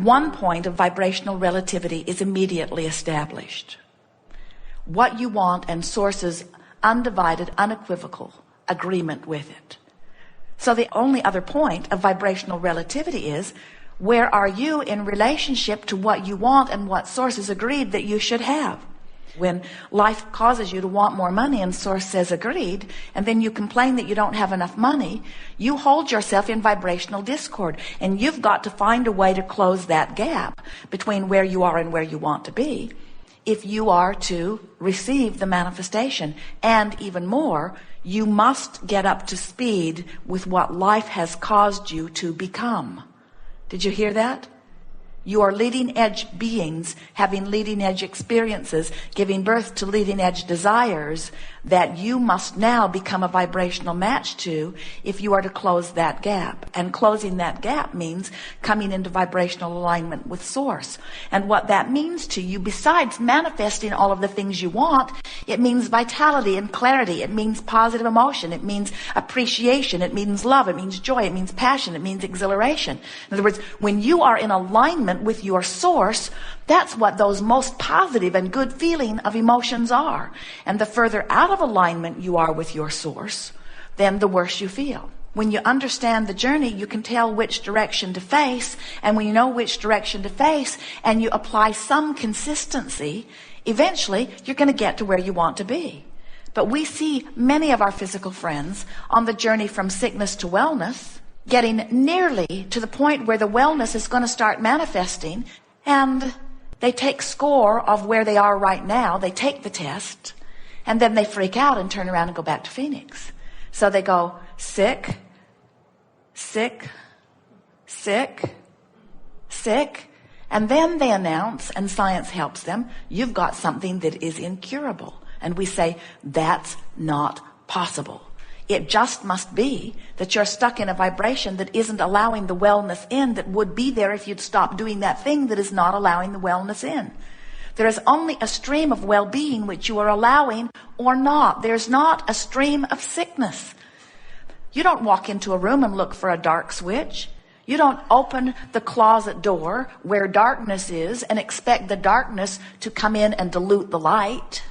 one point of vibrational relativity is immediately established. What you want and source's undivided, unequivocal agreement with it. So the only other point of vibrational relativity is, where are you in relationship to what you want and what source has agreed that you should have? When life causes you to want more money and source says agreed, and then you complain that you don't have enough money, you hold yourself in vibrational discord, and you've got to find a way to close that gap between where you are and where you want to be if you are to receive the manifestation. And even more, you must get up to speed with what life has caused you to become. Did you hear that? You are leading edge beings, having leading edge experiences, giving birth to leading edge desires that you must now become a vibrational match to if you are to close that gap. And closing that gap means coming into vibrational alignment with source. And what that means to you, besides manifesting all of the things you want, it means vitality and clarity. It means positive emotion. It means appreciation. It means love. It means joy. It means passion. It means exhilaration. In other words, when you are in alignment with your source, that's what those most positive and good feeling of emotions are. And the further out of alignment you are with your source, then the worse you feel. When you understand the journey, you can tell which direction to face. And when you know which direction to face and you apply some consistency, eventually you're going to get to where you want to be. But we see many of our physical friends on the journey from sickness to wellness, getting nearly to the point where the wellness is going to start manifesting, and they take score of where they are right now. They take the test, and then they freak out and turn around and go back to Phoenix. So they go sick, sick, sick, sick, and then they announce, and science helps them, you've got something that is incurable. And we say, that's not possible. It just must be that you're stuck in a vibration that isn't allowing the wellness in that would be there if you'd stop doing that thing that is not allowing the wellness in. There is only a stream of well-being which you are allowing or not. There's not a stream of sickness. You don't walk into a room and look for a dark switch. You don't open the closet door where darkness is and expect the darkness to come in and dilute the light.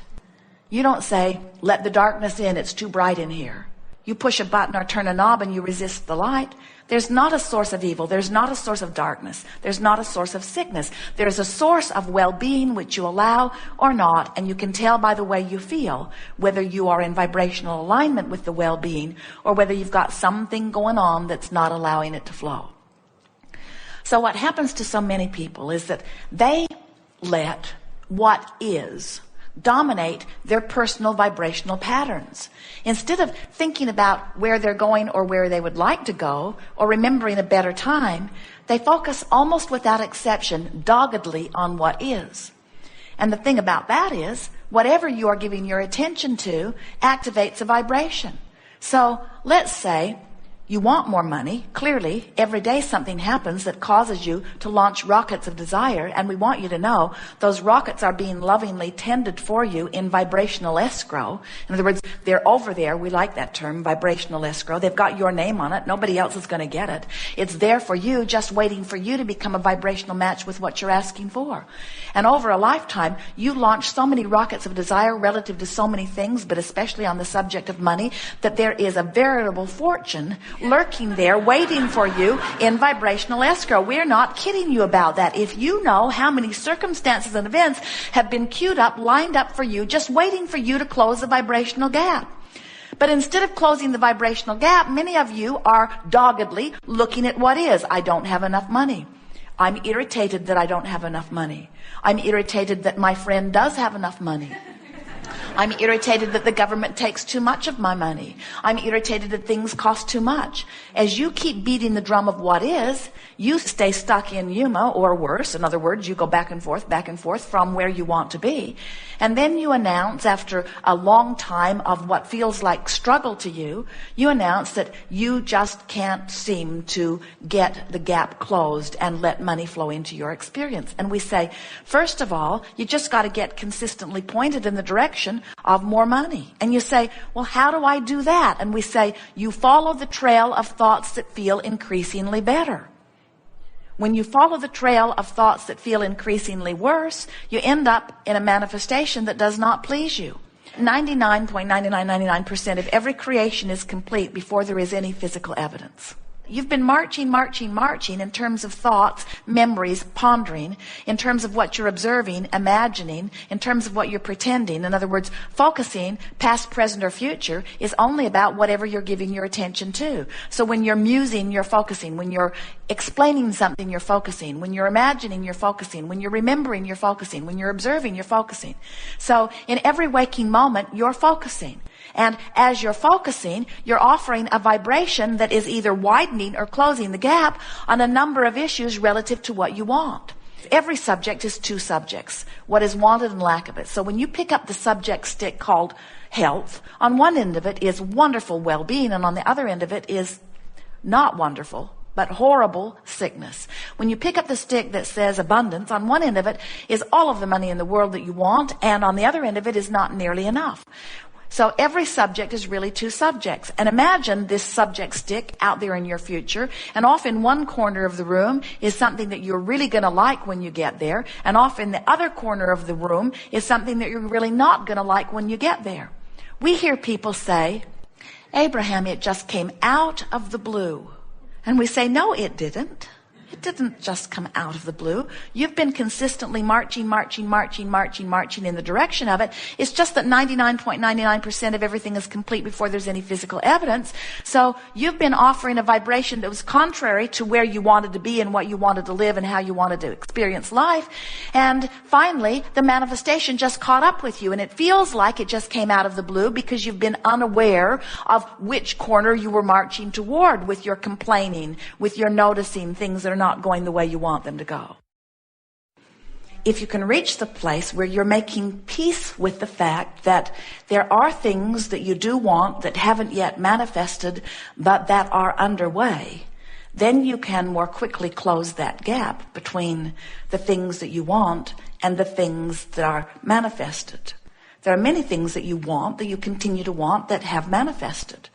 You don't say, let the darkness in, it's too bright in here. You push a button or turn a knob and you resist the light. There's not a source of evil. There's not a source of darkness. There's not a source of sickness. There's a source of well-being which you allow or not, and you can tell by the way you feel whether you are in vibrational alignment with the well-being or whether you've got something going on that's not allowing it to flow. So what happens to so many people is that they let what is dominate their personal vibrational patterns. Instead of thinking about where they're going or where they would like to go or remembering a better time, they focus almost without exception doggedly on what is. And the thing about that is, whatever you are giving your attention to activates a vibration. So let's say you want more money. Clearly, every day something happens that causes you to launch rockets of desire, and we want you to know those rockets are being lovingly tended for you in vibrational escrow. In other words, they're over there. We like that term, vibrational escrow. They've got your name on it. Nobody else is going to get it. It's there for you, just waiting for you to become a vibrational match with what you're asking for. And over a lifetime, you launch so many rockets of desire relative to so many things, but especially on the subject of money, that there is a veritable fortune lurking there waiting for you in vibrational escrow. We're not kidding you about that. If you know how many circumstances and events have been queued up, lined up for you, just waiting for you to close the vibrational gap. But instead of closing the vibrational gap, many of you are doggedly looking at what is. I don't have enough money. I'm irritated that I don't have enough money. I'm irritated that my friend does have enough money. I'm irritated that the government takes too much of my money. I'm irritated that things cost too much. As you keep beating the drum of what is, you stay stuck in Yuma, or worse. In other words, you go back and forth from where you want to be. And then you announce, after a long time of what feels like struggle to you, you announce that you just can't seem to get the gap closed and let money flow into your experience. And we say, first of all, you just got to get consistently pointed in the direction of more money. And you say, well, how do I do that? And we say, you follow the trail of thoughts that feel increasingly better. When you follow the trail of thoughts that feel increasingly worse, you end up in a manifestation that does not please you. 99.9999% of every creation is complete before there is any physical evidence. You've been marching in terms of thoughts, memories, pondering, in terms of what you're observing, imagining, in terms of what you're pretending. In other words, focusing, past, present, or future, is only about whatever you're giving your attention to. So when you're musing, you're focusing. When you're explaining something, you're focusing. When you're imagining, you're focusing. When you're remembering, you're focusing. When you're observing, you're focusing. So in every waking moment, you're focusing. And as you're focusing, you're offering a vibration that is either widening or closing the gap on a number of issues relative to what you want. Every subject is two subjects, what is wanted and lack of it. So when you pick up the subject stick called health, on one end of it is wonderful well-being, and on the other end of it is not wonderful, but horrible sickness. When you pick up the stick that says abundance, on one end of it is all of the money in the world that you want, and on the other end of it is not nearly enough. So every subject is really two subjects. And imagine this subject stick out there in your future, and off in one corner of the room is something that you're really going to like when you get there, and off in the other corner of the room is something that you're really not going to like when you get there. We hear people say, Abraham, it just came out of the blue. And we say, no, it didn't. It didn't just come out of the blue. You've been consistently marching in the direction of it. It's just that 99.99% of everything is complete before there's any physical evidence. So you've been offering a vibration that was contrary to where you wanted to be and what you wanted to live and how you wanted to experience life. And finally, the manifestation just caught up with you, and it feels like it just came out of the blue because you've been unaware of which corner you were marching toward with your complaining, with your noticing things that are not going the way you want them to go. If you can reach the place where you're making peace with the fact that there are things that you do want that haven't yet manifested but that are underway, then you can more quickly close that gap between the things that you want and the things that are manifested. There are many things that you want that you continue to want that have manifested.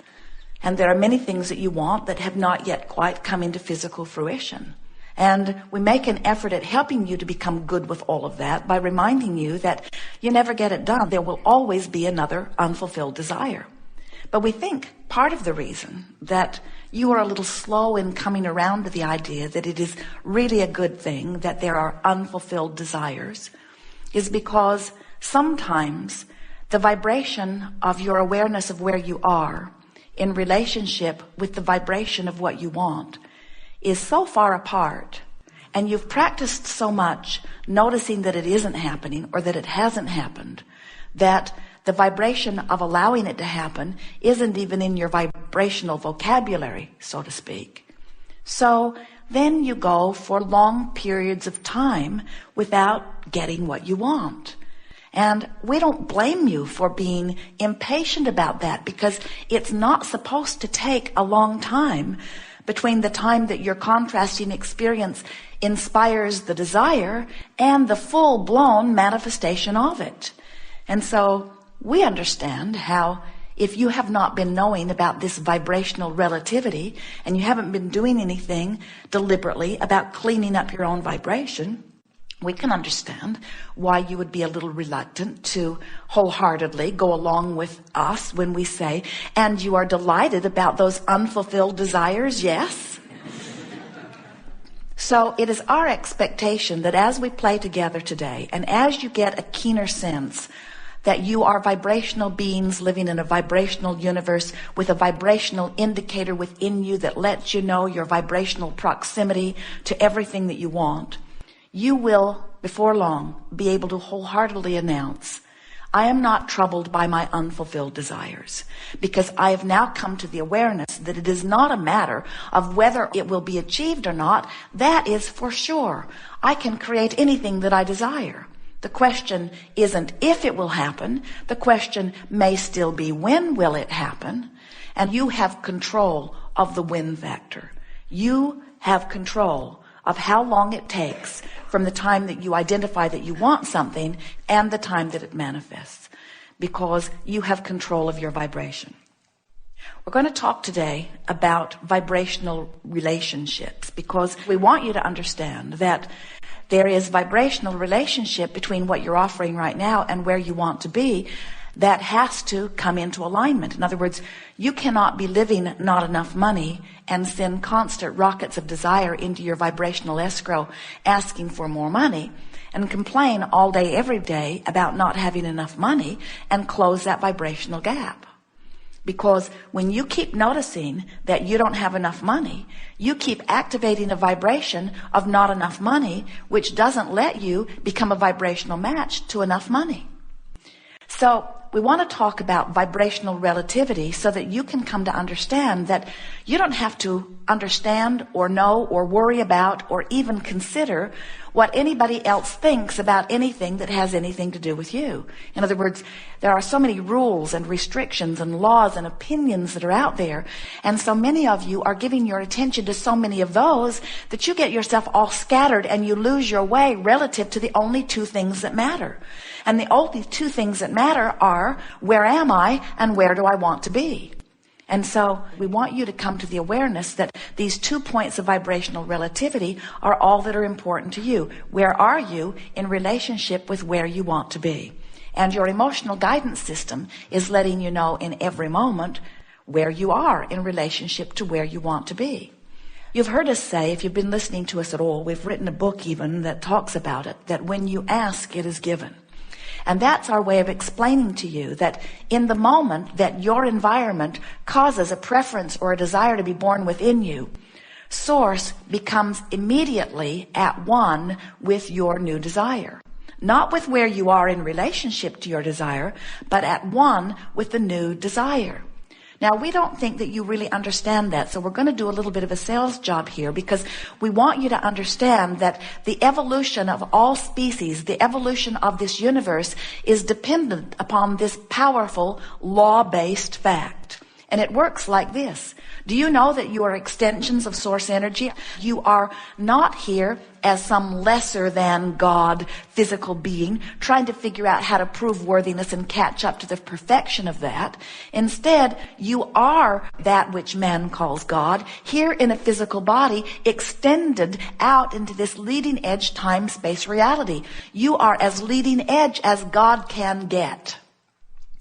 And there are many things that you want that have not yet quite come into physical fruition. And we make an effort at helping you to become good with all of that by reminding you that you never get it done. There will always be another unfulfilled desire. But we think part of the reason that you are a little slow in coming around to the idea that it is really a good thing that there are unfulfilled desires is because sometimes the vibration of your awareness of where you are in relationship with the vibration of what you want is so far apart, and you've practiced so much noticing that it isn't happening or that it hasn't happened, that the vibration of allowing it to happen isn't even in your vibrational vocabulary, so to speak. So then you go for long periods of time without getting what you want. And we don't blame you for being impatient about that, because it's not supposed to take a long time between the time that your contrasting experience inspires the desire and the full-blown manifestation of it. And so we understand how if you have not been knowing about this vibrational relativity and you haven't been doing anything deliberately about cleaning up your own vibration, we can understand why you would be a little reluctant to wholeheartedly go along with us when we say, and you are delighted about those unfulfilled desires, yes? So it is our expectation that as we play together today, and as you get a keener sense that you are vibrational beings living in a vibrational universe with a vibrational indicator within you that lets you know your vibrational proximity to everything that you want, you will, before long, be able to wholeheartedly announce, I am not troubled by my unfulfilled desires, because I have now come to the awareness that it is not a matter of whether it will be achieved or not. That is for sure. I can create anything that I desire. The question isn't if it will happen. The question may still be when will it happen? And you have control of the when factor. You have control of how long it takes from the time that you identify that you want something and the time that it manifests, because you have control of your vibration. We're going to talk today about vibrational relationships, because we want you to understand that there is vibrational relationship between what you're offering right now and where you want to be that has to come into alignment. In other words, you cannot be living not enough money and send constant rockets of desire into your vibrational escrow asking for more money and complain all day every day about not having enough money and close that vibrational gap. Because when you keep noticing that you don't have enough money, you keep activating a vibration of not enough money, which doesn't let you become a vibrational match to enough money. So we want to talk about vibrational relativity so that you can come to understand that you don't have to understand or know or worry about or even consider what anybody else thinks about anything that has anything to do with you. In other words, there are so many rules and restrictions and laws and opinions that are out there, and so many of you are giving your attention to so many of those that you get yourself all scattered and you lose your way relative to the only two things that matter. And the only two things that matter are, where am I and where do I want to be? And so we want you to come to the awareness that these 2 points of vibrational relativity are all that are important to you. Where are you in relationship with where you want to be? And your emotional guidance system is letting you know in every moment where you are in relationship to where you want to be. You've heard us say, if you've been listening to us at all, we've written a book even that talks about it, that when you ask, it is given. And that's our way of explaining to you that in the moment that your environment causes a preference or a desire to be born within you, Source becomes immediately at one with your new desire. Not with where you are in relationship to your desire, but at one with the new desire. Now, we don't think that you really understand that, so we're going to do a little bit of a sales job here, because we want you to understand that the evolution of all species, the evolution of this universe, is dependent upon this powerful law-based fact. And it works like this. Do you know that you are extensions of source energy? You are not here as some lesser than God physical being trying to figure out how to prove worthiness and catch up to the perfection of that. Instead, you are that which man calls God, here in a physical body, extended out into this leading edge time-space reality. You are as leading edge as God can get.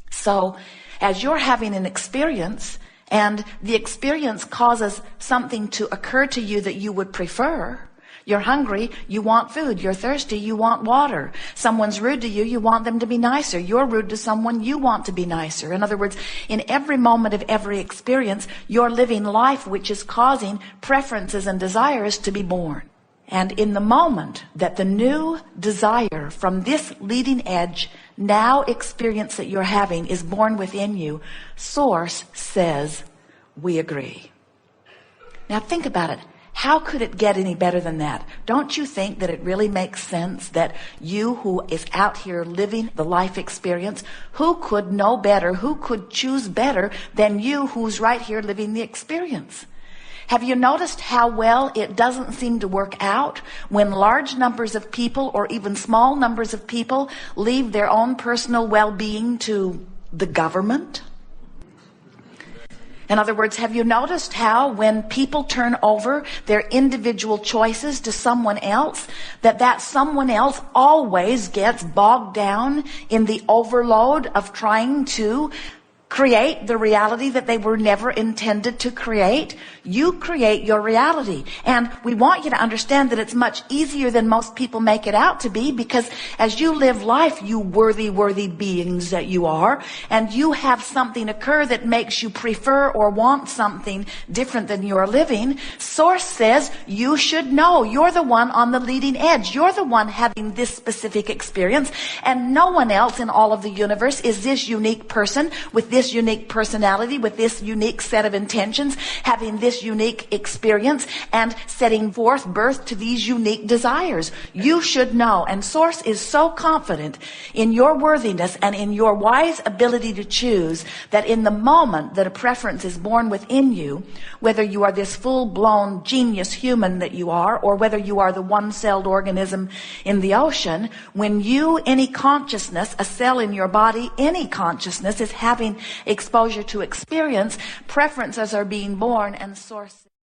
So, as you're having an experience, and the experience causes something to occur to you that you would prefer. You're hungry, you want food. You're thirsty, you want water. Someone's rude to you, you want them to be nicer. You're rude to someone, you want to be nicer. In other words, in every moment of every experience, you're living life which is causing preferences and desires to be born. And in the moment that the new desire from this leading edge now experience that you're having is born within you, Source says, we agree. Now think about it. How could it get any better than that? Don't you think that it really makes sense that you who is out here living the life experience, who could know better, who could choose better than you who's right here living the experience? Have you noticed how well it doesn't seem to work out when large numbers of people or even small numbers of people leave their own personal well-being to the government? In other words, have you noticed how when people turn over their individual choices to someone else, that someone else always gets bogged down in the overload of trying to create the reality that they were never intended to create? You create your reality. And we want you to understand that it's much easier than most people make it out to be, because as you live life, you worthy beings that you are, and you have something occur that makes you prefer or want something different than you're living, Source says you should know. You're the one on the leading edge. You're the one having this specific experience, and no one else in all of the universe is this unique person with this unique personality, with this unique set of intentions, having this unique experience, and setting forth birth to these unique desires. You should know. And Source is so confident in your worthiness and in your wise ability to choose that in the moment that a preference is born within you, whether you are this full-blown genius human that you are, or whether you are the one-celled organism in the ocean, when you, any consciousness, a cell in your body, any consciousness is having exposure to experience, preferences are being born and sources.